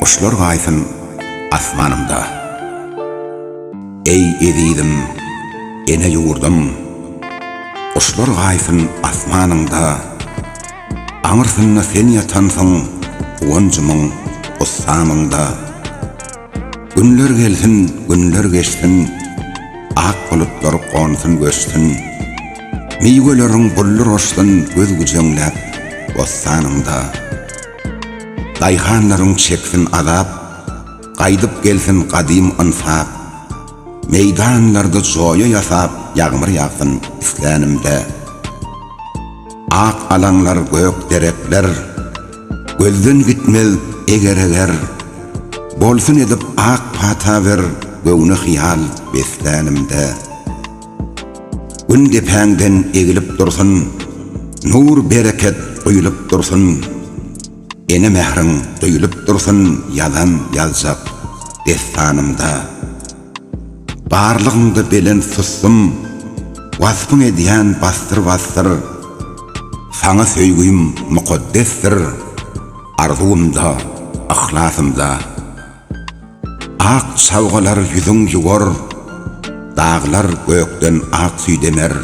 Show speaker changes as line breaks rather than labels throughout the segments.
Uşlar gaýsyn asmanymda. Ey edidim, ene ýurdum. Uşlar gaýsyn asmanymda. Aňyrsynna sen ýatansyň, goncumyň ussamyňda. Günler gelsin, günler geçsin, ak bulutlar qonsyn göçsün. Meýweleriň bullur oşsyn, göz güjeňläp wassanymda. Dayhanlaryň çeksin azap, gaýdyp gelsin qadim ansap. Meydanlarda joýa ýasap, ýagmyr ýagsyn islenimde. Ak alaňlar, gök derekler, gözden gitmez eger. Bolsun edip ak pataver, göwne hyýal beslenimde. Gün depäňden egilip dursun, nur bereket duýulyp dursun. Ene mehriň duýulyp dursun, ýazan ýaljak destanymda. Barlygynda belen sussum, wasfyň edýän bastır. Saňa söýgüýüm mukaddesdir, arzumda, ahlasymda. Ak çalgalar yüzüň ýugor, dağlar gökden ak süýdemer.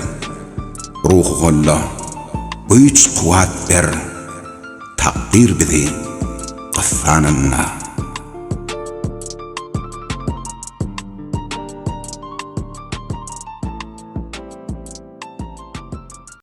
Ruhu golla, güýç kuwat ber, takdir bizi gyssanynda.